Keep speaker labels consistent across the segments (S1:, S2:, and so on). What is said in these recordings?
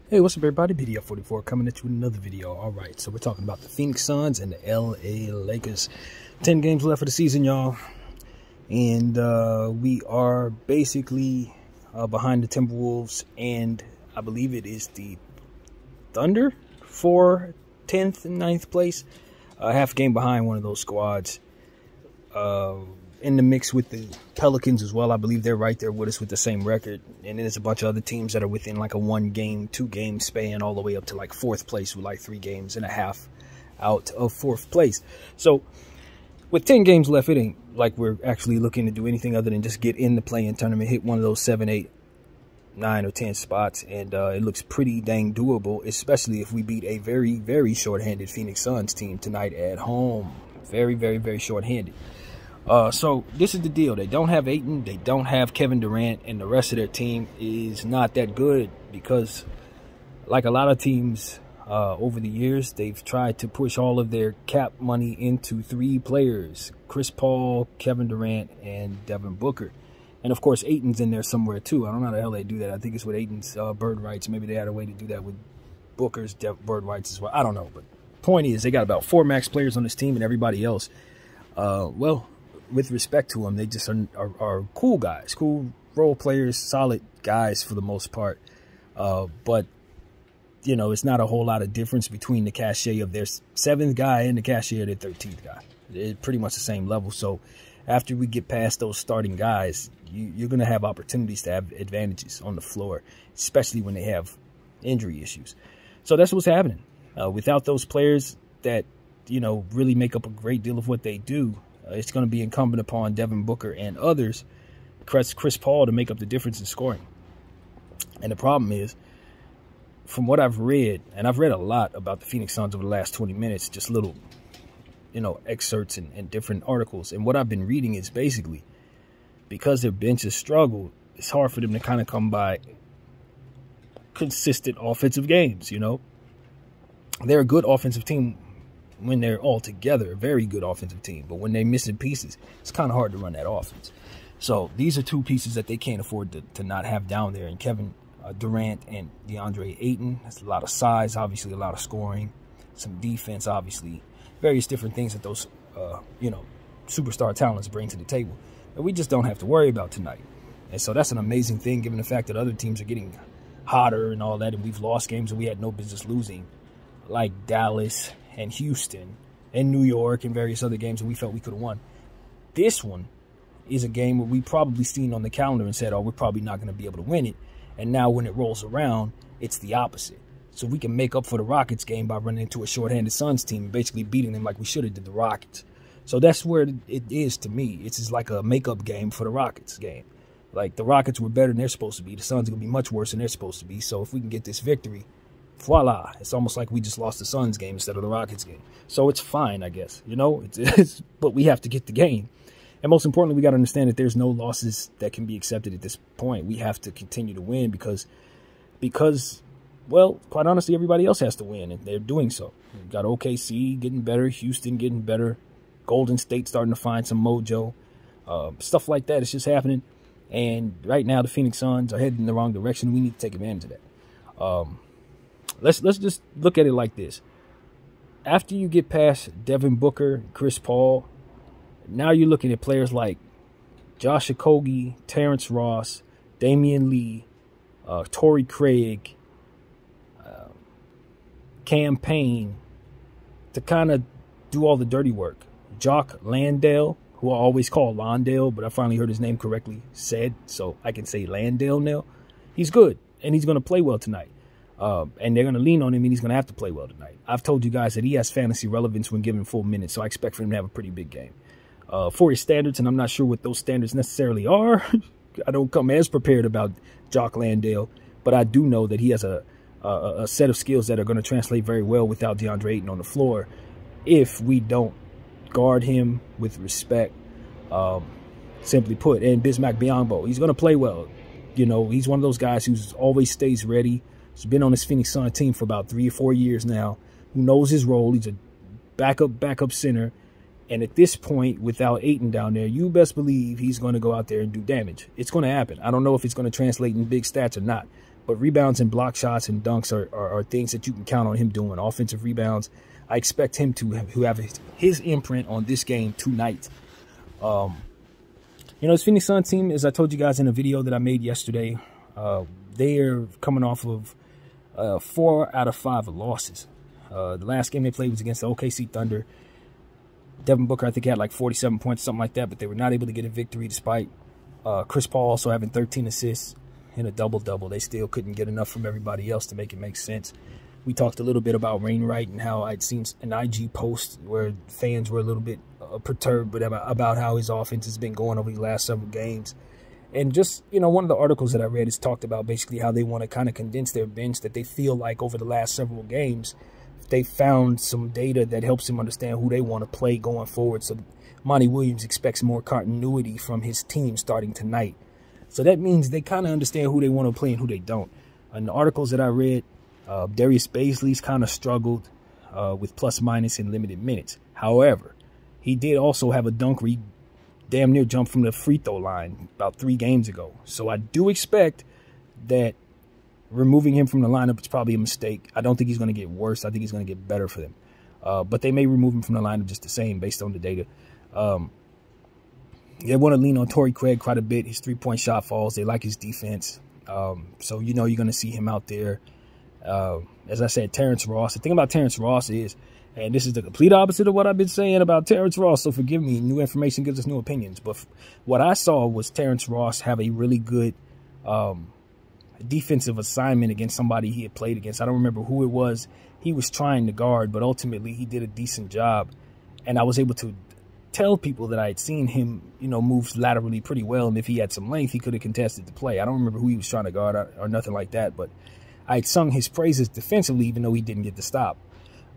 S1: Hey, what's up, everybody? BDF44 coming at you with another video. All right, so we're talking about the Phoenix Suns and the LA Lakers. 10 games left of the season, y'all. And we are basically behind the Timberwolves, and I believe it is the Thunder for 10th and 9th place. Half a game behind one of those squads. In the mix with the Pelicans as well. I believe they're right there with us with the same record. And then there's a bunch of other teams that are within like a 1 game, 2 game span all the way up to like 4th place with like 3.5 games out of 4th place. So with 10 games left, it ain't like we're actually looking to do anything other than just get in the play-in tournament, hit one of those 7, 8, 9, or 10 spots. And it looks pretty dang doable, especially if we beat a very, very short-handed Phoenix Suns team tonight at home. Very, very, very short-handed. So this is the deal. They don't have Ayton, they don't have Kevin Durant, and the rest of their team is not that good because, like a lot of teams over the years, they've tried to push all of their cap money into 3 players: Chris Paul, Kevin Durant, and Devin Booker. And of course, Ayton's in there somewhere too. I don't know how the hell they do that. I think it's with Ayton's bird rights. Maybe they had a way to do that with Booker's bird rights as well. I don't know. But point is, they got about 4 max players on this team, and everybody else, well, with respect to them, they just are cool guys, cool role players, solid guys for the most part. But, you know, it's not a whole lot of difference between the cachet of their 7th guy and the cachet of their 13th guy. It's pretty much the same level. So after we get past those starting guys, you're going to have opportunities to have advantages on the floor, especially when they have injury issues. So that's what's happening. Without those players that, you know, really make up a great deal of what they do, it's going to be incumbent upon Devin Booker and others, Chris Paul, to make up the difference in scoring. And the problem is, from what I've read, and I've read a lot about the Phoenix Suns over the last 20 minutes, just little, you know, excerpts and different articles. And what I've been reading is basically, because their bench has struggled, it's hard for them to kind of come by consistent offensive games, you know. They're a good offensive team when they're all together, a very good offensive team. But when they're missing pieces, it's kind of hard to run that offense. So these are 2 pieces that they can't afford to not have down there. And Kevin Durant and DeAndre Ayton. That's a lot of size, obviously a lot of scoring, some defense, obviously. Various different things that those, you know, superstar talents bring to the table that we just don't have to worry about tonight. And so that's an amazing thing, given the fact that other teams are getting hotter and all that, and we've lost games that we had no business losing, like Dallas and Houston and New York and various other games that we felt we could have won. This one is a game where we probably seen on the calendar and said, oh, we're probably not going to be able to win it. And now when it rolls around, it's the opposite. So we can make up for the Rockets game by running into a shorthanded Suns team and basically beating them like we should have did the Rockets. So that's where it is to me. It's just like a makeup game for the Rockets game. Like, the Rockets were better than they're supposed to be. The Suns are going to be much worse than they're supposed to be. So if we can get this victory, voila, it's almost like we just lost the Suns game instead of the Rockets game. So it's fine, I guess, you know, but we have to get the game. And most importantly, we got to understand that there's no losses that can be accepted at this point. We have to continue to win because, well, quite honestly, everybody else has to win, and they're doing so. We've got OKC getting better, Houston getting better, Golden State starting to find some mojo, stuff like that. It's just happening. And right now, the Phoenix Suns are heading in the wrong direction. We need to take advantage of that. Let's just look at it like this. After you get past Devin Booker, Chris Paul, now you're looking at players like Josh Okogie, Terrence Ross, Damian Lee, Torrey Craig, Cam Payne, to kind of do all the dirty work. Jock Landale, who I always call Londale, but I finally heard his name correctly said, so I can say Landale now. He's good, and he's going to play well tonight. And they're going to lean on him, and he's going to have to play well tonight. I've told you guys that he has fantasy relevance when given full minutes, so I expect for him to have a pretty big game. For his standards, and I'm not sure what those standards necessarily are. I don't come as prepared about Jock Landale, but I do know that he has a set of skills that are going to translate very well without DeAndre Ayton on the floor if we don't guard him with respect, simply put. And Bismack Biyombo, he's going to play well. You know, he's one of those guys who's always stays ready. He's been on this Phoenix Suns team for about 3 or 4 years now, who knows his role. He's a backup center. And at this point, without Ayton down there, you best believe he's going to go out there and do damage. It's going to happen. I don't know if it's going to translate in big stats or not, But rebounds and block shots and dunks are things that you can count on him doing. Offensive rebounds, I expect him to have his imprint on this game tonight. You know, this Phoenix Suns team, as I told you guys in a video that I made yesterday, they are coming off of 4 out of 5 losses. The last game they played was against the OKC Thunder. Devin Booker, I think, had like 47 points, something like that, but they were not able to get a victory despite Chris Paul also having 13 assists and a double-double. They still couldn't get enough from everybody else to make it make sense. We talked a little bit about Wainwright and how I'd seen an IG post where fans were a little bit perturbed about how his offense has been going over the last several games. And just, you know, one of the articles that I read is talked about basically how they want to kind of condense their bench, that they feel like over the last several games, they found some data that helps them understand who they want to play going forward. So Monty Williams expects more continuity from his team starting tonight. So that means they kind of understand who they want to play and who they don't. In the articles that I read, Darius Bazley's kind of struggled with plus-minus in limited minutes. However, he did also have a dunk where he damn near jumped from the free throw line about 3 games ago. So I do expect that removing him from the lineup is probably a mistake. I don't think he's going to get worse. I think he's going to get better for them. But they may remove him from the lineup just the same based on the data. They want to lean on Torrey Craig quite a bit. His 3-point shot falls. They like his defense. So, you know, you're going to see him out there. As I said, Terrence Ross. The thing about Terrence Ross is, and this is the complete opposite of what I've been saying about Terrence Ross, so forgive me, new information gives us new opinions. But what I saw was Terrence Ross have a really good defensive assignment against somebody he had played against. I don't remember who it was he was trying to guard, but ultimately he did a decent job. And I was able to tell people that I had seen him, you know, move laterally pretty well. And if he had some length, he could have contested the play. I don't remember who he was trying to guard or nothing like that, but I had sung his praises defensively, even though he didn't get the stop.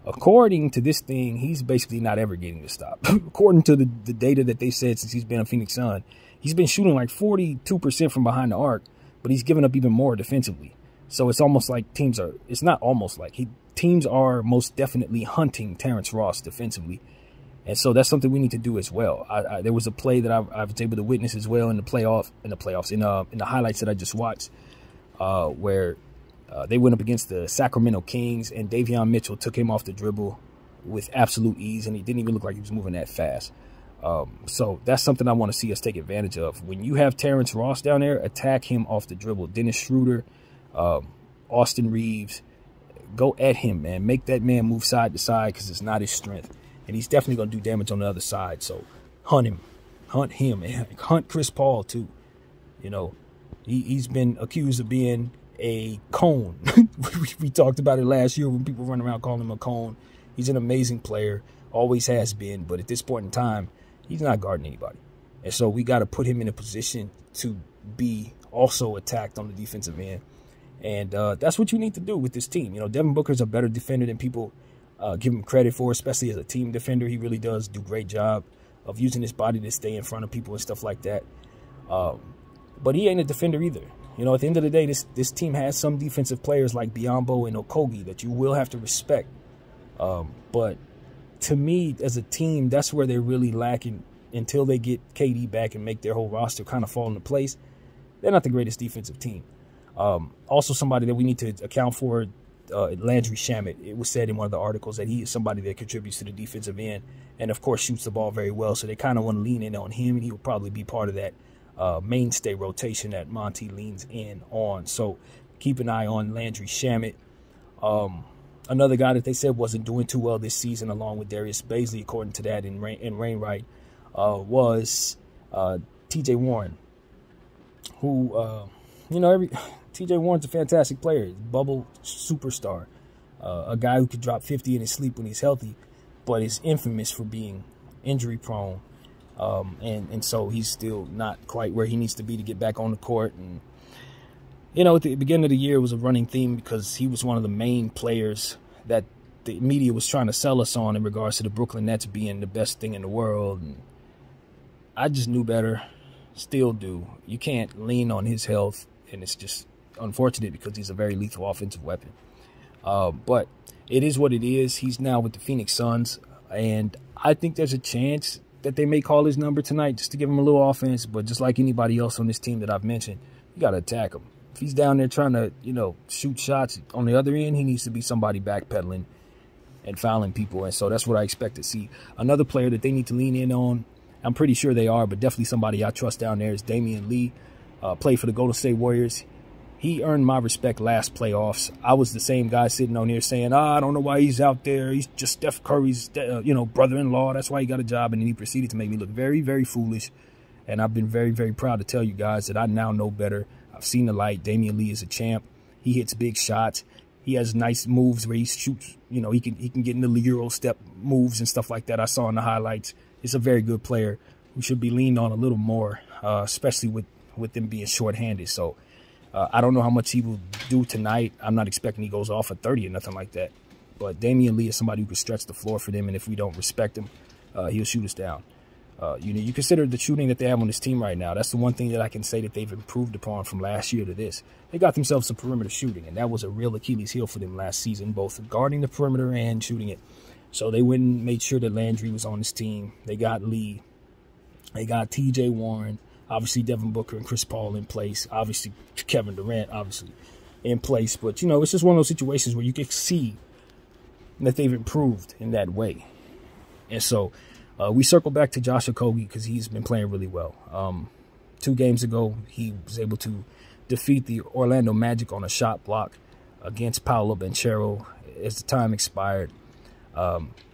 S1: According to this thing, he's basically not ever getting the stop. According to the data that they said since he's been a Phoenix Sun, he's been shooting like 42% from behind the arc, but he's given up even more defensively. So it's almost like teams are, it's not almost like, teams are most definitely hunting Terrence Ross defensively. And so that's something we need to do as well. There was a play that I was able to witness as well in the highlights that I just watched, where they went up against the Sacramento Kings, and Davion Mitchell took him off the dribble with absolute ease, and he didn't even look like he was moving that fast. So that's something I want to see us take advantage of. When you have Terrence Ross down there, attack him off the dribble. Dennis Schroeder, Austin Reeves, go at him, man. Make that man move side to side because it's not his strength. And he's definitely going to do damage on the other side. So hunt him, and hunt Chris Paul too. You know, he's been accused of being a cone. We talked about it last year when people run around calling him a cone. He's an amazing player, always has been, but at this point in time, he's not guarding anybody. And so we got to put him in a position to be also attacked on the defensive end. And that's what you need to do with this team. You know, Devin Booker's a better defender than people give him credit for, especially as a team defender. He really does do a great job of using his body to stay in front of people and stuff like that. But he ain't a defender either. You know, at the end of the day, this team has some defensive players like Biyombo and Okogie that you will have to respect. But to me, as a team, that's where they're really lacking until they get KD back and make their whole roster kind of fall into place. They're not the greatest defensive team. Also, somebody that we need to account for, Landry Shamet. It was said in one of the articles that he is somebody that contributes to the defensive end and, of course, shoots the ball very well. So they kind of want to lean in on him, and he will probably be part of that mainstay rotation that Monty leans in on. So keep an eye on Landry Shamet. Another guy that they said wasn't doing too well this season, along with Darius Bazley, according to that in Wainwright, was T.J. Warren, who, you know, T.J. Warren's a fantastic player, bubble superstar, a guy who could drop 50 in his sleep when he's healthy, but is infamous for being injury prone. And so he's still not quite where he needs to be to get back on the court. And, you know, at the beginning of the year, it was a running theme because he was one of the main players that the media was trying to sell us on in regards to the Brooklyn Nets being the best thing in the world. And I just knew better, still do. You can't lean on his health, and it's just unfortunate because he's a very lethal offensive weapon. But it is what it is. He's now with the Phoenix Suns, and I think there's a chance that they may call his number tonight just to give him a little offense. But just like anybody else on this team that I've mentioned, you got to attack him. If he's down there trying to, you know, shoot shots on the other end, he needs to be somebody backpedaling and fouling people. And so that's what I expect to see. Another player that they need to lean in on, I'm pretty sure they are, but definitely somebody I trust down there is Damian Lee. Played for the Golden State Warriors. He earned my respect last playoffs. I was the same guy sitting on here saying, I don't know why he's out there. He's just Steph Curry's, you know, brother-in-law. That's why he got a job. And then he proceeded to make me look very, very foolish. And I've been very, very proud to tell you guys that I now know better. I've seen the light. Damian Lee is a champ. He hits big shots. He has nice moves where he shoots. You know, he can get into the Euro step moves and stuff like that. I saw in the highlights. He's a very good player who should be leaned on a little more, especially with them being shorthanded. So I don't know how much he will do tonight. I'm not expecting he goes off at 30 or nothing like that. But Damian Lee is somebody who can stretch the floor for them, and if we don't respect him, he'll shoot us down. You know, you consider the shooting that they have on this team right now. That's the one thing that I can say that they've improved upon from last year to this. They got themselves some perimeter shooting, and that was a real Achilles heel for them last season, both guarding the perimeter and shooting it. So they went and made sure that Landry was on this team. They got Lee. They got T.J. Warren. Obviously, Devin Booker and Chris Paul in place. Obviously, Kevin Durant, obviously, in place. But, you know, it's just one of those situations where you can see that they've improved in that way. And so we circle back to Josh Okogie because he's been playing really well. 2 games ago, he was able to defeat the Orlando Magic on a shot block against Paolo Banchero as the time expired.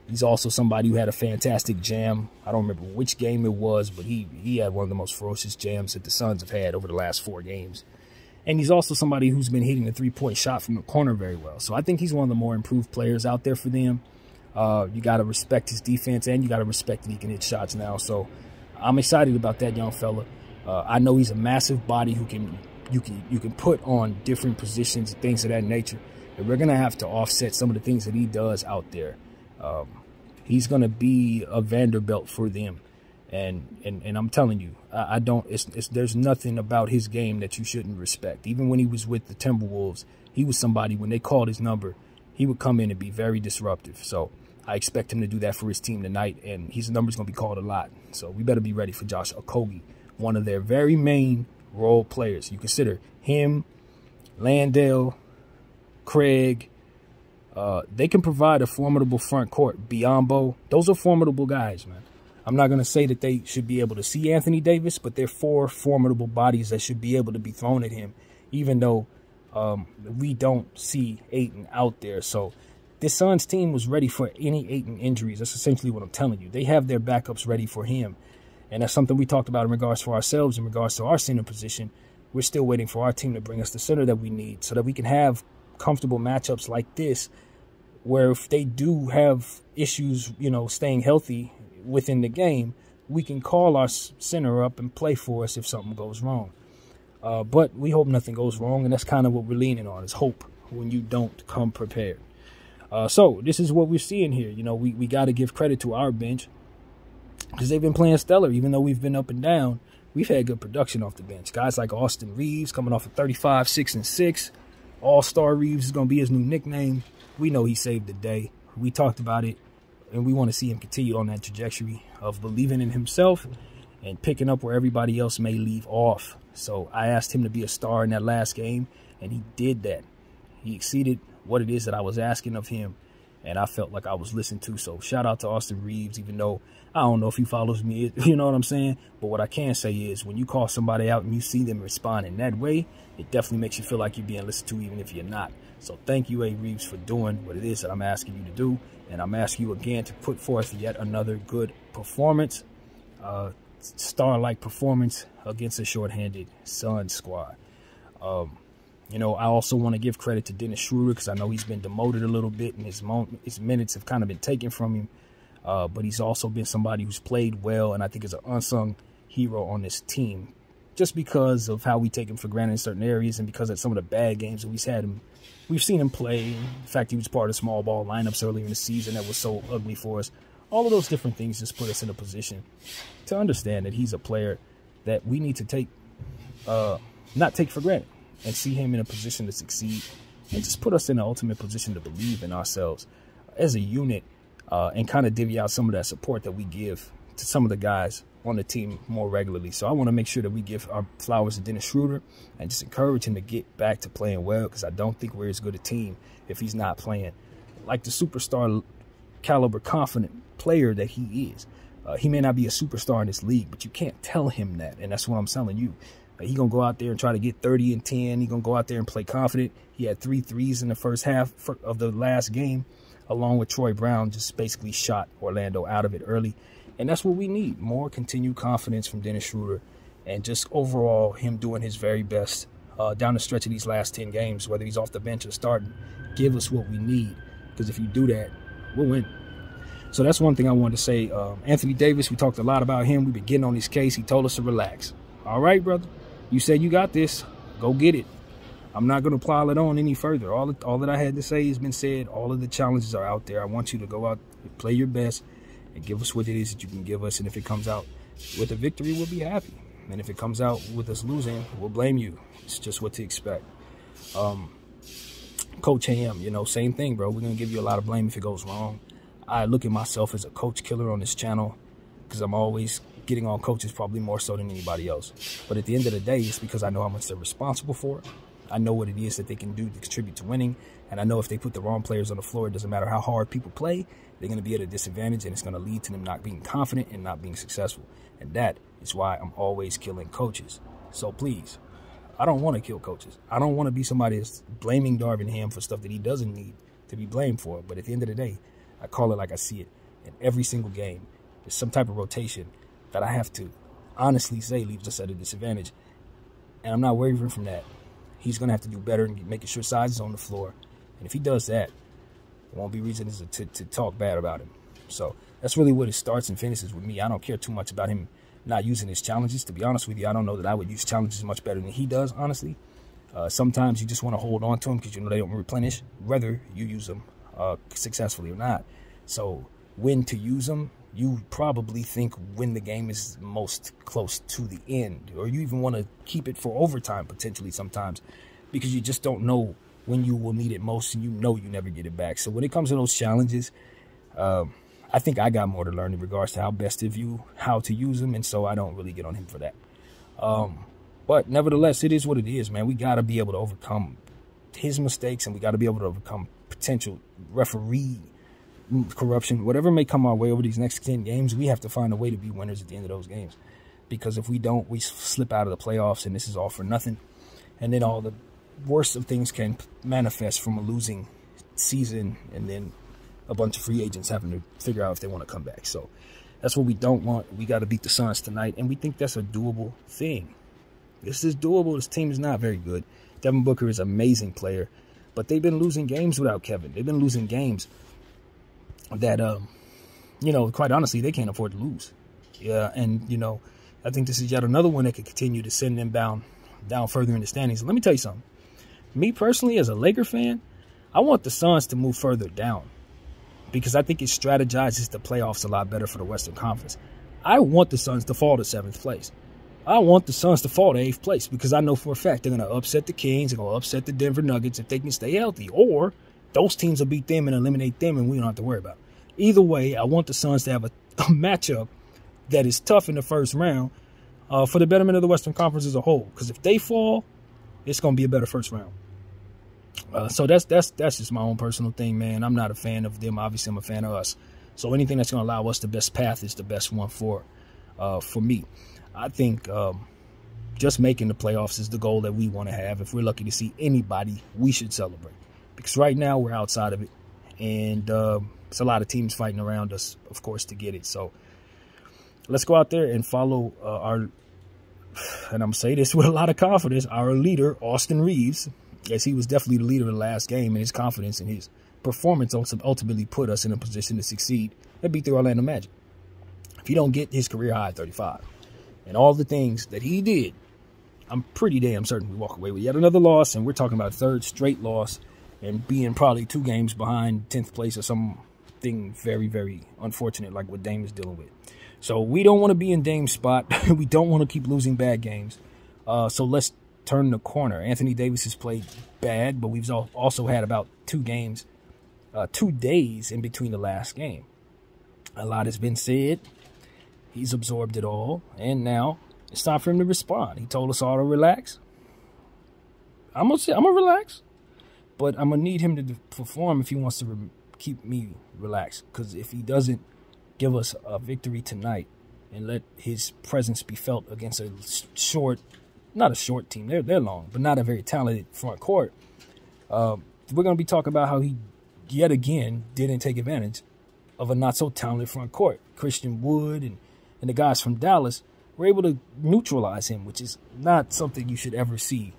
S1: He's also somebody who had a fantastic jam. I don't remember which game it was, but he had one of the most ferocious jams that the Suns have had over the last 4 games. And he's also somebody who's been hitting the 3-point shot from the corner very well. So I think he's one of the more improved players out there for them. You got to respect his defense, and you got to respect that he can hit shots now. So I'm excited about that young fella. I know he's a massive body who you can put on different positions and things of that nature. And we're going to have to offset some of the things that he does out there. He's going to be a Vanderbilt for them. And I'm telling you, there's nothing about his game that you shouldn't respect. Even when he was with the Timberwolves, he was somebody, when they called his number, he would come in and be very disruptive. So I expect him to do that for his team tonight, and his number's going to be called a lot. So we better be ready for Josh Okogie, one of their very main role players. You consider him, Landale, Craig. They can provide a formidable front court. Biyombo, those are formidable guys, man. I'm not going to say that they should be able to see Anthony Davis, but they're 4 formidable bodies that should be able to be thrown at him, even though we don't see Ayton out there. So this Suns team was ready for any Ayton injuries. That's essentially what I'm telling you. They have their backups ready for him. And that's something we talked about in regards to ourselves, in regards to our center position. We're still waiting for our team to bring us the center that we need so that we can have comfortable matchups like this, where if they do have issues, you know, staying healthy within the game, we can call our center up and play for us if something goes wrong. But we hope nothing goes wrong, and that's kind of what we're leaning on, is hope when you don't come prepared. So this is what we're seeing here. You know, we got to give credit to our bench because they've been playing stellar. Even though we've been up and down, we've had good production off the bench. Guys like Austin Reeves coming off of 35, 6 and 6. All-Star Reeves is going to be his new nickname. We know he saved the day. We talked about it, and we want to see him continue on that trajectory of believing in himself and picking up where everybody else may leave off. So I asked him to be a star in that last game, and he did that. He exceeded what it is that I was asking of him, and I felt like I was listened to. So shout out to Austin Reeves, even though I don't know if he follows me, you know what I'm saying? But what I can say is when you call somebody out and you see them respond in that way, it definitely makes you feel like you're being listened to, even if you're not. So thank you, A. Reeves, for doing what it is that I'm asking you to do. And I'm asking you again to put forth yet another good performance, star-like performance against a shorthanded Suns squad. You know, I also want to give credit to Dennis Schroeder because I know he's been demoted a little bit and his minutes have kind of been taken from him. But he's also been somebody who's played well, and I think is an unsung hero on this team just because of how we take him for granted in certain areas and because of some of the bad games that we've seen him play. In fact, he was part of small ball lineups earlier in the season that was so ugly for us. All of those different things just put us in a position to understand that he's a player that we need to not take for granted and see him in a position to succeed and just put us in the ultimate position to believe in ourselves as a unit and kind of divvy out some of that support that we give to some of the guys on the team more regularly. So I want to make sure that we give our flowers to Dennis Schroeder and just encourage him to get back to playing well, because I don't think we're as good a team if he's not playing like the superstar caliber confident player that he is. He may not be a superstar in this league, but you can't tell him that. And that's what I'm telling you. He's going to go out there and try to get 30 and 10. He's going to go out there and play confident. He had 3 threes in the first half of the last game, along with Troy Brown, just basically shot Orlando out of it early. And that's what we need, more continued confidence from Dennis Schroeder, and just overall him doing his very best down the stretch of these last 10 games, whether he's off the bench or starting. Give us what we need, because if you do that, we'll win. So that's one thing I wanted to say. Anthony Davis, we talked a lot about him. We've been getting on his case. He told us to relax. All right, brother. You said you got this. Go get it. I'm not going to pile it on any further. All that I had to say has been said. All of the challenges are out there. I want you to go out and play your best and give us what it is that you can give us. And if it comes out with a victory, we'll be happy. And if it comes out with us losing, we'll blame you. It's just what to expect. Coach Ham, you know, same thing, bro. We're going to give you a lot of blame if it goes wrong. I look at myself as a coach killer on this channel because I'm always getting on coaches, probably more so than anybody else. But at the end of the day, it's because I know how much they're responsible for. I know what it is that they can do to contribute to winning. And I know if they put the wrong players on the floor, it doesn't matter how hard people play, they're going to be at a disadvantage, and it's going to lead to them not being confident and not being successful. And that is why I'm always killing coaches. So please, I don't want to kill coaches. I don't want to be somebody that's blaming Darvin Ham for stuff that he doesn't need to be blamed for. But at the end of the day, I call it like I see it. In every single game, there's some type of rotation that I have to honestly say leaves us at a disadvantage. And I'm not wavering from that. He's going to have to do better in making sure size is on the floor. And if he does that, there won't be reason to talk bad about him. So that's really what it starts and finishes with me. I don't care too much about him not using his challenges. To be honest with you, I don't know that I would use challenges much better than he does, honestly. Sometimes you just want to hold on to them because you know they don't replenish, whether you use them successfully or not. So when to use them, you probably think when the game is most close to the end, or you even want to keep it for overtime potentially sometimes, because you just don't know when you will need it most, and you know you never get it back. So when it comes to those challenges, I think I got more to learn in regards to how best to view how to use them, and so I don't really get on him for that. But nevertheless, it is what it is, man. We got to be able to overcome his mistakes, and we got to be able to overcome potential referee corruption, whatever may come our way over these next 10 games. We have to find a way to be winners at the end of those games, because if we don't, we slip out of the playoffs, and this is all for nothing. And then all the worst of things can manifest from a losing season, and then a bunch of free agents having to figure out if they want to come back. So that's what we don't want. We got to beat the Suns tonight, and we think that's a doable thing. This is doable. This team is not very good. Devin Booker is an amazing player, but they've been losing games without Kevin. They've been losing games that, you know, quite honestly, they can't afford to lose. Yeah, and, you know, I think this is yet another one that could continue to send them down further in the standings. Let me tell you something. Me personally, as a Laker fan, I want the Suns to move further down, because I think it strategizes the playoffs a lot better for the Western Conference. I want the Suns to fall to 7th place. I want the Suns to fall to 8th place, because I know for a fact they're going to upset the Kings, they're going to upset the Denver Nuggets if they can stay healthy, or those teams will beat them and eliminate them, and we don't have to worry about it. Either way, I want the Suns to have a matchup that is tough in the first round for the betterment of the Western Conference as a whole, because if they fall, it's going to be a better first round. So that's just my own personal thing, man. I'm not a fan of them. Obviously, I'm a fan of us. So anything that's going to allow us the best path is the best one for me. I think just making the playoffs is the goal that we want to have. If we're lucky to see anybody, we should celebrate, because right now we're outside of it, and it's a lot of teams fighting around us, of course, to get it. So let's go out there and follow our, and I'm going to say this with a lot of confidence, our leader, Austin Reeves. Yes, he was definitely the leader of the last game, and his confidence and his performance ultimately put us in a position to succeed and beat the Orlando Magic. If he don't get his career high 35 and all the things that he did, I'm pretty damn certain we walk away with yet another loss, and we're talking about a 3rd straight loss and being probably 2 games behind 10th place or something very, very unfortunate like what Dame is dealing with. So we don't want to be in Dame's spot. We don't want to keep losing bad games. So let's turn the corner. Anthony Davis has played bad, but we've also had about 2 days in between the last game. A lot has been said. He's absorbed it all, and now it's time for him to respond. He told us all to relax. I'm gonna relax, but I'm gonna need him to perform if he wants to keep me relaxed. Because if he doesn't give us a victory tonight and let his presence be felt against a not a short team, they're long, but not a very talented front court, we're gonna be talking about how he yet again didn't take advantage of a not so talented front court. Christian Wood and the guys from Dallas were able to neutralize him, which is not something you should ever see,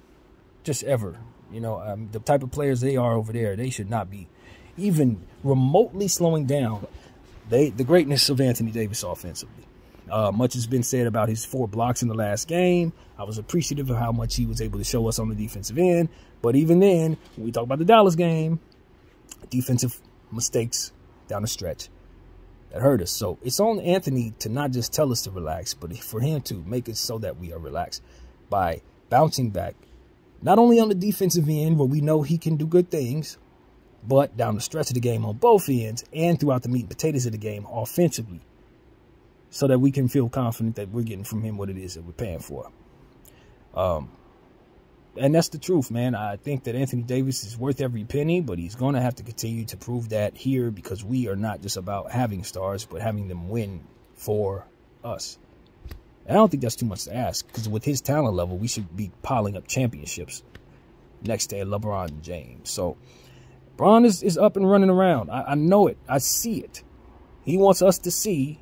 S1: just ever. You know, the type of players they are over there, they should not be even remotely slowing down the greatness of Anthony Davis offensively. Much has been said about his 4 blocks in the last game. I was appreciative of how much he was able to show us on the defensive end. But even then, when we talk about the Dallas game, defensive mistakes down the stretch that hurt us. So it's on Anthony to not just tell us to relax, but for him to make it so that we are relaxed by bouncing back, not only on the defensive end where we know he can do good things, but down the stretch of the game on both ends and throughout the meat and potatoes of the game offensively, so that we can feel confident that we're getting from him what it is that we're paying for. And that's the truth, man. I think that Anthony Davis is worth every penny, but he's going to have to continue to prove that here, because we are not just about having stars, but having them win for us. And I don't think that's too much to ask, because with his talent level, we should be piling up championships next to LeBron James. So Bron is up and running around. I know it. I see it. He wants us to see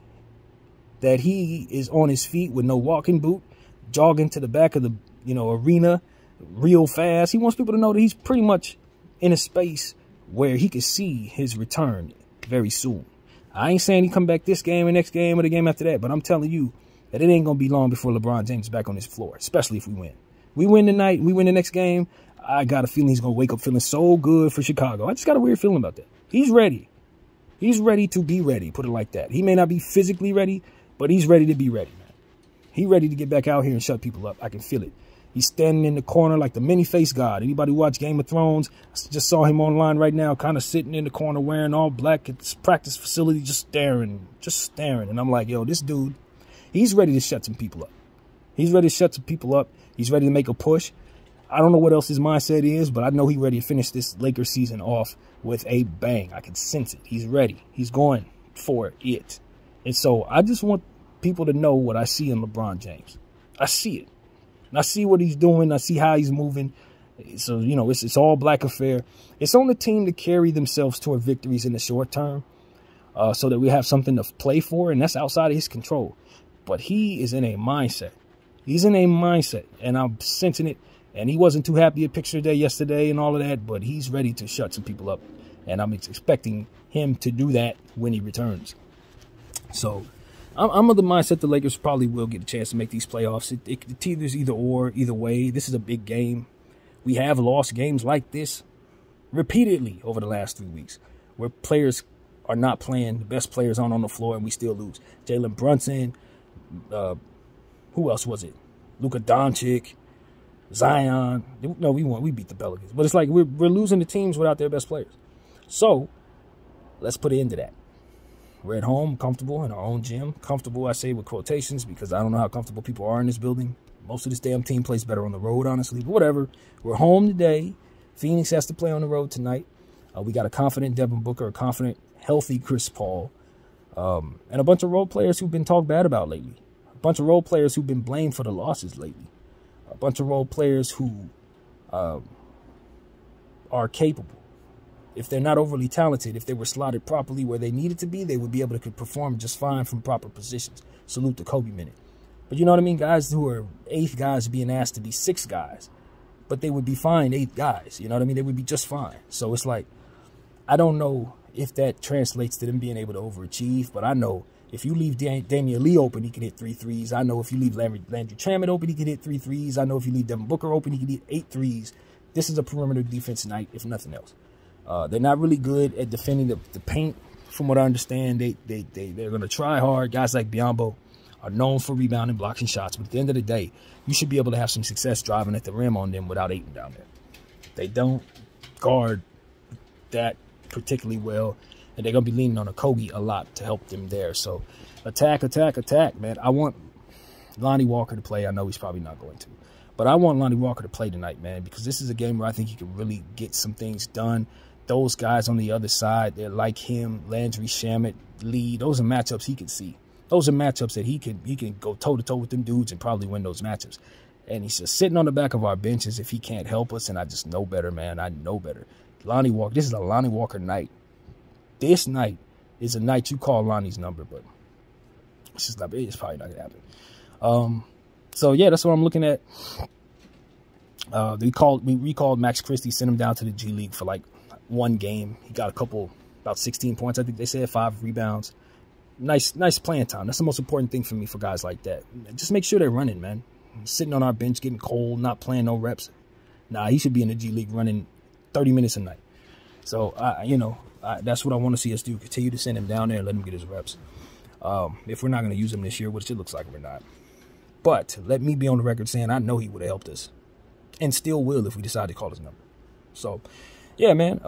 S1: that he is on his feet with no walking boot, jogging to the back of the arena real fast. He wants people to know that he's pretty much in a space where he could see his return very soon. I ain't saying he come back this game and next game or the game after that, but I'm telling you that it ain't going to be long before LeBron James is back on his floor, especially if we win. We win tonight, we win the next game, I got a feeling he's going to wake up feeling so good for Chicago. I just got a weird feeling about that. He's ready. He's ready to be ready, put it like that. He may not be physically ready, but he's ready to be ready, man. He's ready to get back out here and shut people up. I can feel it. He's standing in the corner like the many-faced God. Anybody watch Game of Thrones? I just saw him online right now, kind of sitting in the corner wearing all black at this practice facility, just staring. And I'm like, yo, this dude, he's ready to shut some people up. He's ready to shut some people up. He's ready to make a push. I don't know what else his mindset is, but I know he's ready to finish this Lakers season off with a bang. I can sense it. He's ready. He's going for it. And so I just want people to know what I see in LeBron James. I see it. And I see what he's doing. I see how he's moving. So, you know, it's all black affair. It's on the team to carry themselves toward victories in the short term so that we have something to play for, and that's outside of his control. But he is in a mindset. He's in a mindset, and I'm sensing it. And he wasn't too happy at Picture Day yesterday and all of that, but he's ready to shut some people up. And I'm expecting him to do that when he returns. So I'm of the mindset the Lakers probably will get a chance to make these playoffs. There's either or, either way. This is a big game. We have lost games like this repeatedly over the last 3 weeks where players are not playing, the best players aren't on the floor, and we still lose. Jalen Brunson, who else was it? Luka Doncic, Zion. No, we won. We beat the Pelicans. But it's like we're losing the teams without their best players. So let's put an end to that. We're at home, comfortable in our own gym. Comfortable, I say with quotations, because I don't know how comfortable people are in this building. Most of this damn team plays better on the road, honestly. But whatever. We're home today. Phoenix has to play on the road tonight. We got a confident Devin Booker, a confident, healthy Chris Paul, and a bunch of role players who've been talked bad about lately. A bunch of role players who've been blamed for the losses lately. A bunch of role players who are capable. If they're not overly talented, if they were slotted properly where they needed to be, they would be able to perform just fine from proper positions. Salute to Kobe Minute. But you know what I mean? Guys who are 8th guys being asked to be 6th guys. But they would be fine 8th guys. You know what I mean? They would be just fine. So it's like, I don't know if that translates to them being able to overachieve, but I know if you leave Damian Lee open, he can hit 3 threes. I know if you leave Landry Shamet open, he can hit 3 threes. I know if you leave Devin Booker open, he can hit 8 threes. This is a perimeter defense night, if nothing else. They're not really good at defending the paint, from what I understand. They're going to try hard. Guys like Biyombo are known for rebounding, blocking shots. But at the end of the day, you should be able to have some success driving at the rim on them without Ayton down there. They don't guard that particularly well. And they're going to be leaning on Okogie a lot to help them there. So attack, attack, attack, man. I want Lonnie Walker to play. I know he's probably not going to. But I want Lonnie Walker to play tonight, man, because this is a game where I think he can really get some things done. Those guys on the other side, they're like him, Landry Shamet, Lee. Those are matchups he can see. Those are matchups that he can go toe-to-toe with them dudes and probably win those matchups. And he's just sitting on the back of our benches if he can't help us, and I just know better, man. I know better. Lonnie Walker, this is a Lonnie Walker night. This night is a night you call Lonnie's number, but it's probably not going to happen. So, yeah, that's what I'm looking at. We recalled Max Christie, sent him down to the G League for, like, one game. He got about 16 points, I think they said, 5 rebounds. Nice playing time. That's the most important thing for me for guys like that. Just make sure they're running, man. Sitting on our bench, getting cold, not playing no reps. Nah, he should be in the G League running 30 minutes a night. So, that's what I want to see us do. Continue to send him down there and let him get his reps. If we're not going to use him this year, which it looks like we're not. But let me be on the record saying I know he would have helped us. And still will if we decide to call his number. So, yeah, man.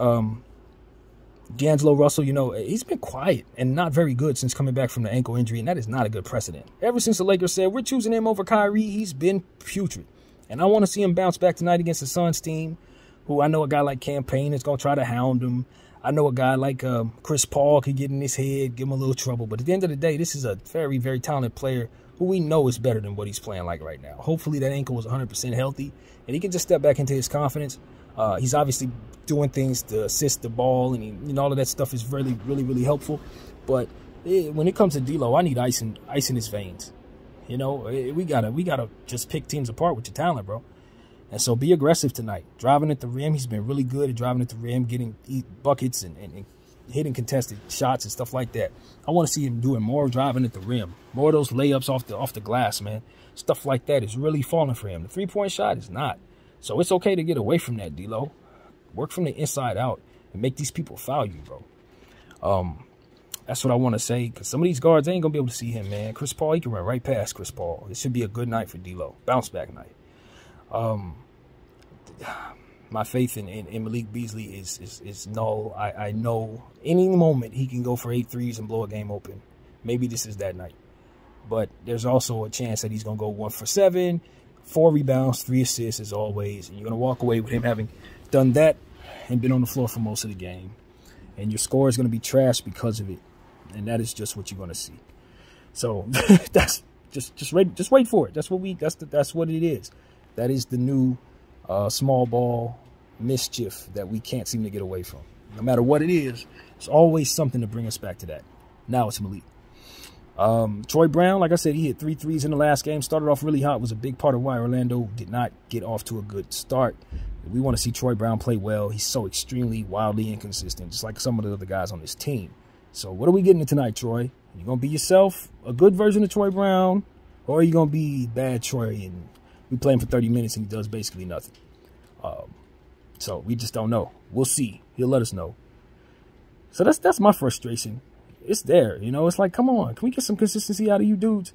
S1: D'Angelo Russell, he's been quiet and not very good since coming back from the ankle injury, and that is not a good precedent. Ever since the Lakers said, we're choosing him over Kyrie, he's been putrid. And I want to see him bounce back tonight against the Suns team, who I know a guy like Cam Payne is going to try to hound him. I know a guy like Chris Paul could get in his head, give him a little trouble. But at the end of the day, this is a very, very talented player who we know is better than what he's playing like right now. Hopefully that ankle is 100% healthy, and he can just step back into his confidence. He's obviously doing things to assist the ball, and all of that stuff is really, really, really helpful. But when it comes to D'Lo, I need ice in his veins. We gotta just pick teams apart with your talent, bro. And so be aggressive tonight. Driving at the rim, he's been really good at driving at the rim, getting buckets and hitting contested shots and stuff like that. I want to see him doing more driving at the rim, more of those layups off the glass, man. Stuff like that is really falling for him. The three-point shot is not. So it's okay to get away from that, D'Lo. Work from the inside out and make these people foul you, bro. That's what I want to say, because some of these guards, they ain't going to be able to see him, man. Chris Paul, he can run right past Chris Paul. It should be a good night for D'Lo. Bounce back night. My faith in Malik Beasley is null. I know any moment he can go for 8 threes and blow a game open. Maybe this is that night. But there's also a chance that he's going to go 1 for 7, 4 rebounds, 3 assists as always. And you're going to walk away with him having done that and been on the floor for most of the game. And your score is going to be trash because of it. And that is just what you're going to see. So that's just wait for it. That's what it is. That is the new small ball mischief that we can't seem to get away from. No matter what it is, there's always something to bring us back to that. Now it's Malik. Troy Brown, like I said, he hit 3 threes in the last game. Started off really hot. Was a big part of why Orlando did not get off to a good start. We want to see Troy Brown play well. He's so extremely wildly inconsistent, just like some of the other guys on this team. So what are we getting tonight, Troy? You going to be yourself, a good version of Troy Brown, or are you going to be bad Troy and we play him for 30 minutes and he does basically nothing? So we just don't know. We'll see. He'll let us know. So that's my frustration. It's there, It's like, come on, can we get some consistency out of you dudes?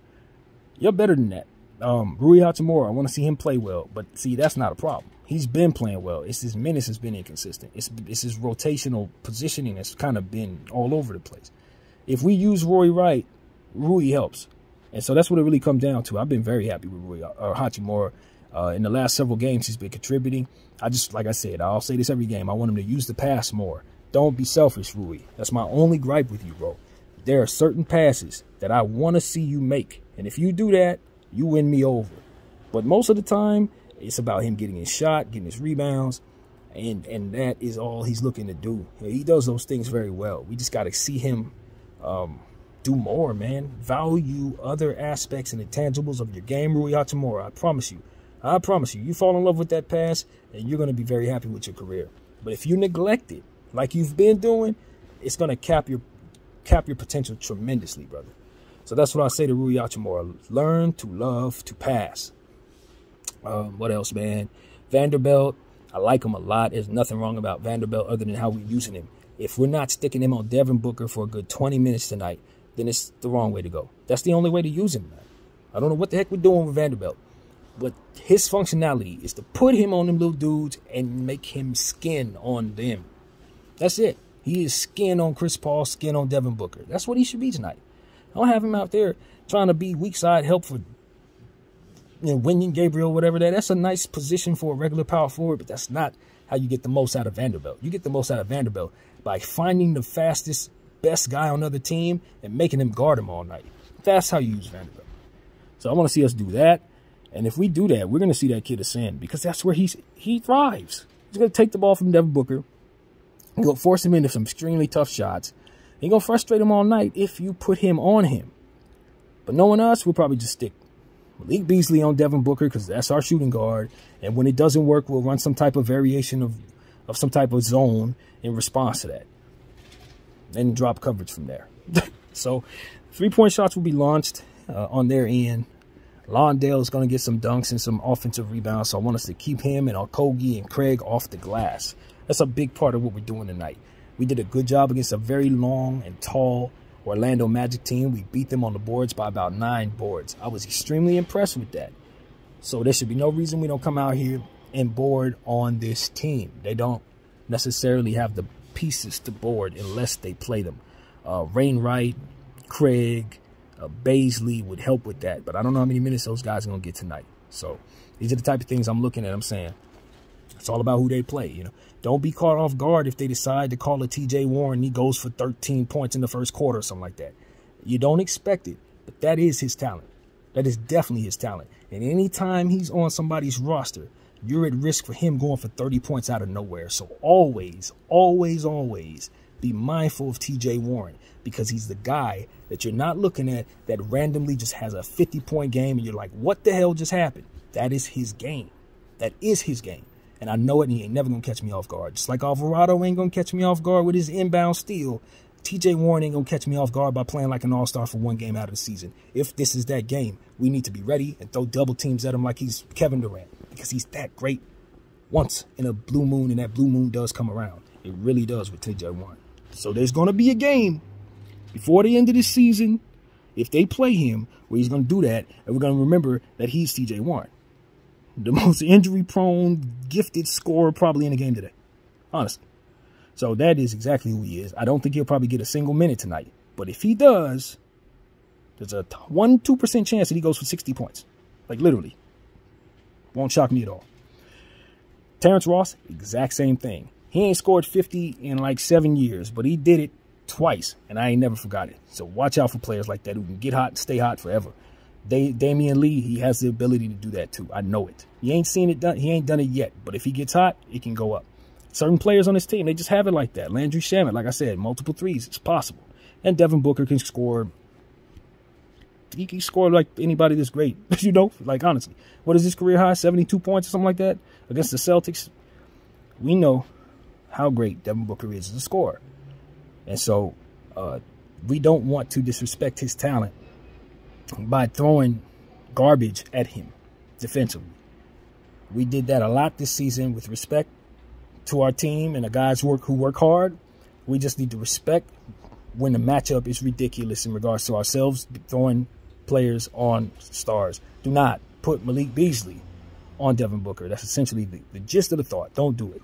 S1: You're better than that. Rui Hachimura, I want to see him play well, but see, that's not a problem. He's been playing well. It's his minutes has been inconsistent. It's his rotational positioning that's kind of been all over the place. If we use Rui right, Rui helps. And so that's what it really comes down to. I've been very happy with Rui Hachimura. In the last several games, he's been contributing. Like I said, I'll say this every game. I want him to use the pass more. Don't be selfish, Rui. That's my only gripe with you, bro. There are certain passes that I want to see you make. And if you do that, you win me over. But most of the time, it's about him getting his shot, getting his rebounds, and that is all he's looking to do. He does those things very well. We just got to see him do more, man. Value other aspects and intangibles of your game, Rui Hachimura. I promise you. I promise you. You fall in love with that pass, and you're going to be very happy with your career. But if you neglect it, like you've been doing, it's going to cap your potential tremendously, brother. So that's what I say to Rui Hachimura. Learn to love to pass. What else, man? Vanderbilt, I like him a lot. There's nothing wrong about Vanderbilt other than how we're using him. If we're not sticking him on Devin Booker for a good 20 minutes tonight, then it's the wrong way to go. That's the only way to use him, man. I don't know what the heck we're doing with Vanderbilt, but his functionality is to put him on them little dudes and make him skin on them. That's it. He is skin on Chris Paul, skin on Devin Booker. That's what he should be tonight. I don't have him out there trying to be weak side help for, Wenyen Gabriel, whatever that. That's a nice position for a regular power forward, but that's not how you get the most out of Vanderbilt. You get the most out of Vanderbilt by finding the fastest, best guy on the other team and making him guard him all night. That's how you use Vanderbilt. So I want to see us do that. And if we do that, we're going to see that kid ascend because that's where he thrives. He's going to take the ball from Devin Booker. He's going to force him into some extremely tough shots. He's going to frustrate him all night if you put him on him. But knowing us, we'll probably just stick Malik Beasley on Devin Booker because that's our shooting guard. And when it doesn't work, we'll run some type of variation of some type of zone in response to that. And drop coverage from there. So 3-point shots will be launched on their end. Lawndale is going to get some dunks and some offensive rebounds. So I want us to keep him and Okogie and Craig off the glass. That's a big part of what we're doing tonight. We did a good job against a very long and tall Orlando Magic team. We beat them on the boards by about 9 boards. I was extremely impressed with that. So there should be no reason we don't come out here and board on this team. They don't necessarily have the pieces to board unless they play them. Wainwright, Craig, Baisley would help with that. But I don't know how many minutes those guys are going to get tonight. So these are the type of things I'm looking at. I'm saying it's all about who they play, Don't be caught off guard if they decide to call a TJ Warren and he goes for 13 points in the first quarter or something like that. You don't expect it, but that is his talent. That is definitely his talent. And anytime he's on somebody's roster, you're at risk for him going for 30 points out of nowhere. So always, always, always be mindful of TJ Warren because he's the guy that you're not looking at that randomly just has a 50-point game and you're like, what the hell just happened? That is his game. That is his game. And I know it, and he ain't never going to catch me off guard. Just like Alvarado ain't going to catch me off guard with his inbound steal, TJ Warren ain't going to catch me off guard by playing like an all-star for 1 game out of the season. If this is that game, we need to be ready and throw double teams at him like he's Kevin Durant because he's that great once in a blue moon, and that blue moon does come around. It really does with TJ Warren. So there's going to be a game before the end of this season, if they play him, where he's going to do that, and we're going to remember that he's TJ Warren. The most injury-prone, gifted scorer probably in the game today. Honestly. So that is exactly who he is. I don't think he'll probably get a single minute tonight. But if he does, there's a 1-2% chance that he goes for 60 points. Like, literally. Won't shock me at all. Terrence Ross, exact same thing. He ain't scored 50 in like 7 years, but he did it twice, and I ain't never forgot it. So watch out for players like that who can get hot and stay hot forever. Damian Lee, he has the ability to do that too. I know it. You ain't seen it done. He ain't done it yet. But if he gets hot, it can go up. Certain players on this team, they just have it like that. Landry Shamet, like I said, multiple threes. It's possible. And Devin Booker can score. He can score like anybody that's great. Like honestly. What is his career high? 72 points or something like that against the Celtics. We know how great Devin Booker is as a scorer. And so we don't want to disrespect his talent by throwing garbage at him defensively. We did that a lot this season with respect to our team and the guys who work hard. We just need to respect when the matchup is ridiculous in regards to ourselves throwing players on stars. Do not put Malik Beasley on Devin Booker. That's essentially the gist of the thought. Don't do it.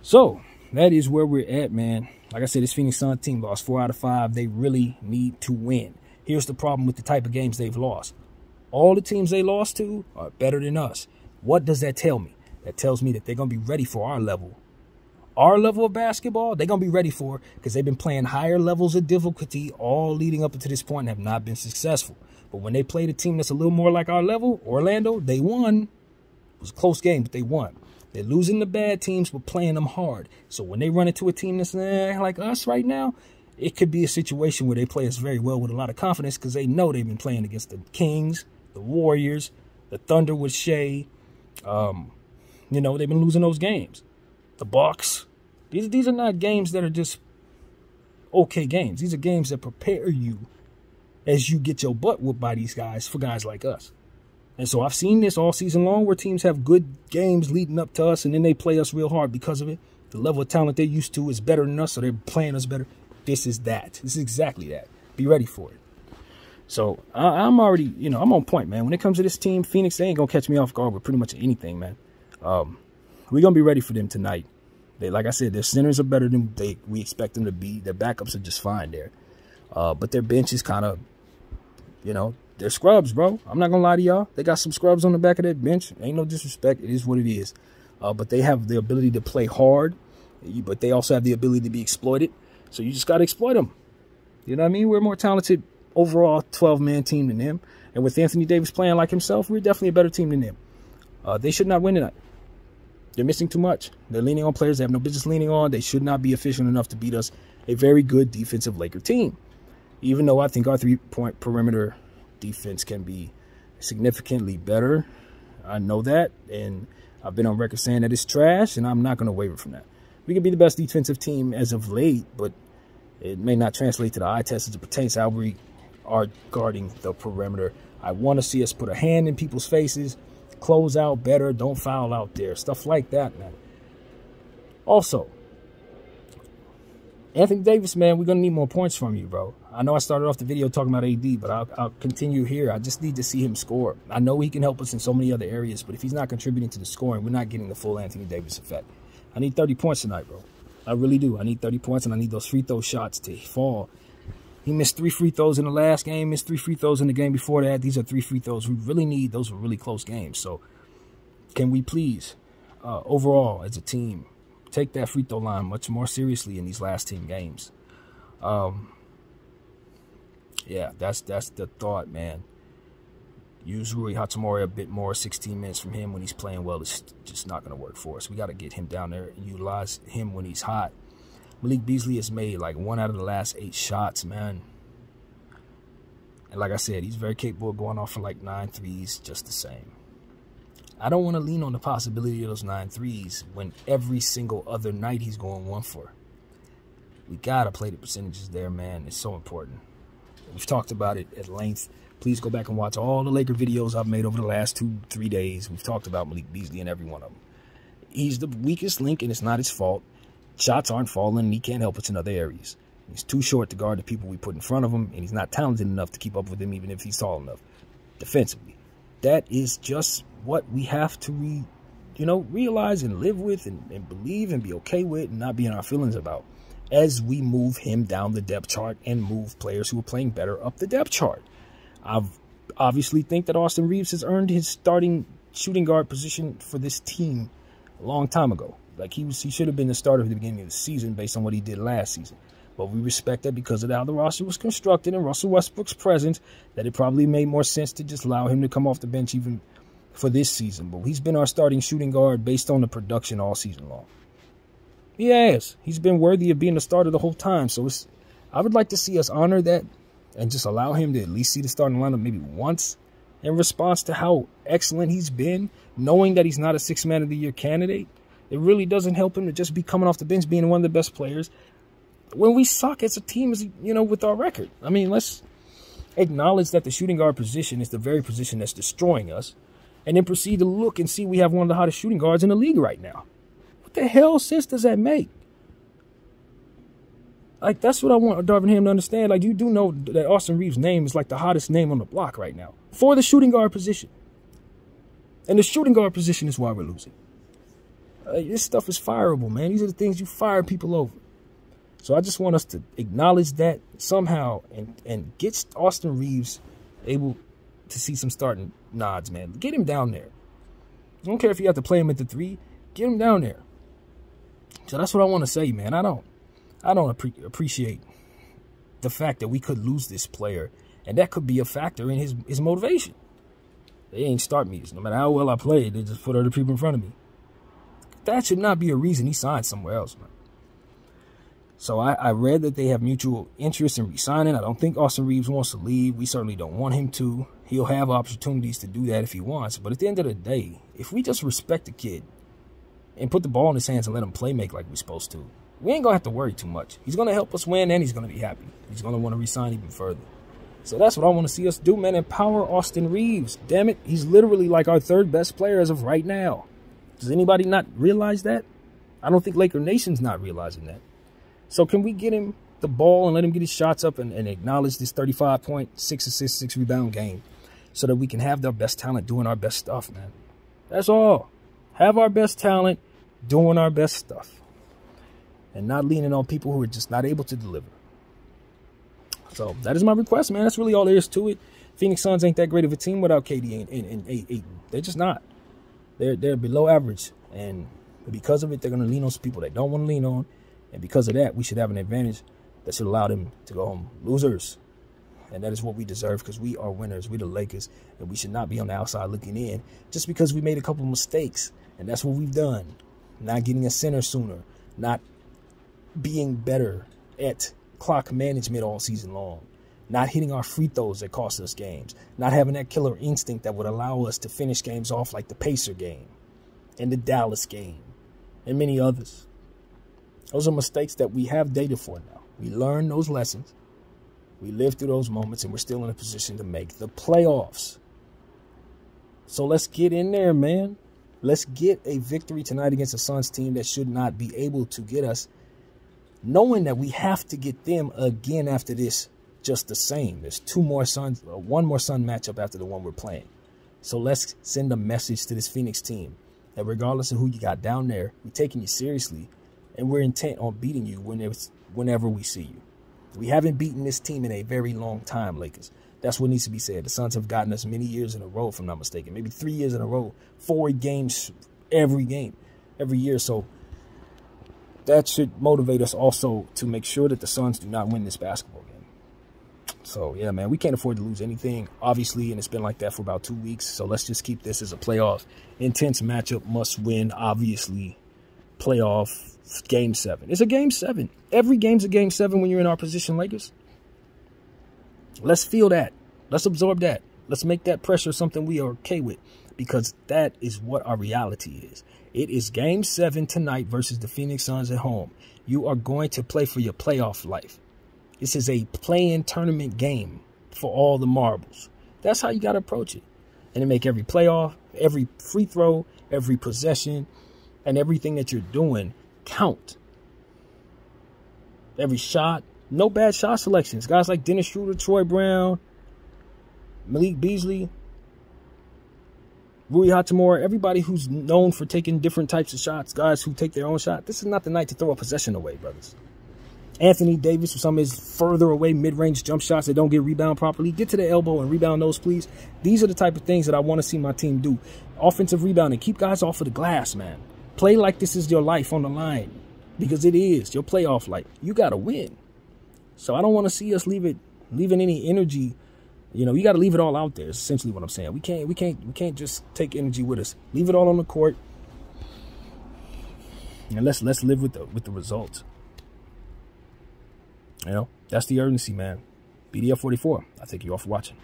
S1: So that is where we're at, man. Like I said, this Phoenix Suns team lost 4 out of 5. They really need to win. Here's the problem with the type of games they've lost. All the teams they lost to are better than us. What does that tell me? That tells me that they're going to be ready for our level. Our level of basketball, they're going to be ready for because they've been playing higher levels of difficulty all leading up to this point and have not been successful. But when they played a team that's a little more like our level, Orlando, they won. It was a close game, but they won. They're losing the bad teams, but playing them hard. So when they run into a team that's like us right now, it could be a situation where they play us very well with a lot of confidence because they know they've been playing against the Kings, the Warriors, the Thunder with Shea. They've been losing those games. The Bucks. These are not games that are just okay games. These are games that prepare you as you get your butt whooped by these guys for guys like us. And so I've seen this all season long where teams have good games leading up to us and then they play us real hard because of it. The level of talent they're used to is better than us, so they're playing us better. This is that. This is exactly that. Be ready for it. So I'm already, I'm on point, man. When it comes to this team, Phoenix, they ain't going to catch me off guard with pretty much anything, man. We're going to be ready for them tonight. Like I said, their centers are better than we expect them to be. Their backups are just fine there. But their bench is kind of, you know, they're scrubs, bro. I'm not going to lie to y'all. They got some scrubs on the back of that bench. Ain't no disrespect. It is what it is. But they have the ability to play hard, but they also have the ability to be exploited. So you just got to exploit them. You know what I mean? We're a more talented overall 12-man team than them. And with Anthony Davis playing like himself, we're definitely a better team than them. They should not win tonight. They're missing too much. They're leaning on players they have no business leaning on. They should not be efficient enough to beat us, a very good defensive Laker team. Even though I think our three-point perimeter defense can be significantly better. I know that, and I've been on record saying that it's trash, and I'm not going to waver from that. We can be the best defensive team as of late, but it may not translate to the eye test as it pertains to how we are guarding the perimeter. I want to see us put a hand in people's faces, close out better, don't foul out there, stuff like that, man. Also, Anthony Davis, man, we're going to need more points from you, bro. I know I started off the video talking about AD, but I'll continue here. I just need to see him score. I know he can help us in so many other areas, but if he's not contributing to the scoring, we're not getting the full Anthony Davis effect. I need 30 points tonight, bro. I really do. I need 30 points, and I need those free throw shots to fall. He missed 3 free throws in the last game, missed 3 free throws in the game before that. These are 3 free throws we really need. Those were really close games. So can we please, overall, as a team, take that free throw line much more seriously in these last 10 games? Yeah, that's the thought, man. Use Rui Hachimura a bit more. 16 minutes from him when he's playing well is just not going to work for us. We got to get him down there and utilize him when he's hot. Malik Beasley has made like 1 out of the last 8 shots, man. And like I said, he's very capable of going off for like 9 threes just the same. I don't want to lean on the possibility of those 9 threes when every single other night he's going 1 for. We got to play the percentages there, man. It's so important. We've talked about it at length. Please go back and watch all the Laker videos I've made over the last 2-3 days. We've talked about Malik Beasley in every one of them. He's the weakest link, and it's not his fault. Shots aren't falling, and he can't help us in other areas. He's too short to guard the people we put in front of him, and he's not talented enough to keep up with them even if he's tall enough defensively. That is just what we have to realize and live with and believe and be okay with and not be in our feelings about as we move him down the depth chart and move players who are playing better up the depth chart. I obviously think that Austin Reaves has earned his starting shooting guard position for this team a long time ago. Like he should have been the starter at the beginning of the season based on what he did last season. But we respect that because of how the roster was constructed and Russell Westbrook's presence, that it probably made more sense to just allow him to come off the bench even for this season. But he's been our starting shooting guard based on the production all season long. He has. He's been worthy of being the starter the whole time. So I would like to see us honor that and just allow him to at least see the starting lineup maybe once in response to how excellent he's been, knowing that he's not a 6th Man of the Year candidate. It really doesn't help him to just be coming off the bench being one of the best players when we suck as a team, with our record. I mean, let's acknowledge that the shooting guard position is the very position that's destroying us, and then proceed to look and see we have one of the hottest shooting guards in the league right now. What the hell sense does that make? Like, that's what I want Darvin Ham to understand. Like, you do know that Austin Reaves' name is like the hottest name on the block right now for the shooting guard position. And the shooting guard position is why we're losing. This stuff is fireable, man. These are the things you fire people over. So I just want us to acknowledge that somehow and get Austin Reaves able to see some starting nods, man. Get him down there. I don't care if you have to play him at the 3. Get him down there. So that's what I want to say, man. I don't appreciate the fact that we could lose this player, and that could be a factor in his motivation. They ain't start me. No matter how well I played, they just put other people in front of me. That should not be a reason he signed somewhere else, man. So I read that they have mutual interest in re-signing. I don't think Austin Reaves wants to leave. We certainly don't want him to. He'll have opportunities to do that if he wants. But at the end of the day, if we just respect the kid and put the ball in his hands and let him play make like we're supposed to, we ain't going to have to worry too much. He's going to help us win, and he's going to be happy. He's going to want to re-sign even further. So that's what I want to see us do, man. Empower Austin Reaves. Damn it. He's literally like our 3rd best player as of right now. Does anybody not realize that? I don't think Laker Nation's not realizing that. So can we get him the ball and let him get his shots up and acknowledge this 35-point, 6 assist, 6 rebound game so that we can have our best talent doing our best stuff, man. That's all. Have our best talent doing our best stuff. and not leaning on people who are just not able to deliver. So that is my request, man. That's really all there is to it. Phoenix Suns ain't that great of a team without KD and Ayton. They're just not. They're below average, and because of it, they're going to lean on some people they don't want to lean on, and because of that, we should have an advantage that should allow them to go home losers. And that is what we deserve, because we are winners. We're the Lakers, and we should not be on the outside looking in just because we made a couple mistakes. And that's what we've done. Not getting a center sooner. Not being better at clock management all season long. Not hitting our free throws that cost us games. Not having that killer instinct that would allow us to finish games off like the Pacer game and the Dallas game and many others. Those are mistakes that we have data for now. We learn those lessons. We lived through those moments, and we're still in a position to make the playoffs. So let's get in there, man. Let's get a victory tonight against a Suns team that should not be able to get us, knowing that we have to get them again after this just the same. There's one more Sun matchup after the one we're playing. So let's send a message to this Phoenix team that regardless of who you got down there, we're taking you seriously, and we're intent on beating you whenever we see you. We haven't beaten this team in a very long time, Lakers. That's what needs to be said. The Suns have gotten us many years in a row, if I'm not mistaken. Maybe 3 years in a row. 4 games every year. So that should motivate us also to make sure that the Suns do not win this basketball game. So, yeah, man, we can't afford to lose anything, obviously, and it's been like that for about 2 weeks. So let's just keep this as a playoff intense matchup, must win, obviously, playoff game 7. It's a game 7. Every game's a game 7 when you're in our position, Lakers. Let's feel that. Let's absorb that. Let's make that pressure something we are okay with, because that is what our reality is. It is game 7 tonight versus the Phoenix Suns at home. You are going to play for your playoff life. This is a play-in tournament game for all the marbles. That's how you got to approach it. And to make every playoff, every free throw, every possession, and everything that you're doing count. Every shot. No bad shot selections. Guys like Dennis Schroeder, Troy Brown, Malik Beasley, Rui Hachimura, everybody who's known for taking different types of shots, guys who take their own shot. This is not the night to throw a possession away, brothers. Anthony Davis, with some of his further away mid-range jump shots that don't get rebound properly. Get to the elbow and rebound those, please. These are the type of things that I want to see my team do. Offensive rebounding. Keep guys off of the glass, man. Play like this is your life on the line, because it is your playoff life. You got to win. So I don't want to see us leaving any energy. You know, you got to leave it all out there. Is essentially what I'm saying. We can't just take energy with us. Leave it all on the court, and let's live with the results. You know, that's the urgency, man. BDF 44. I thank you all for watching.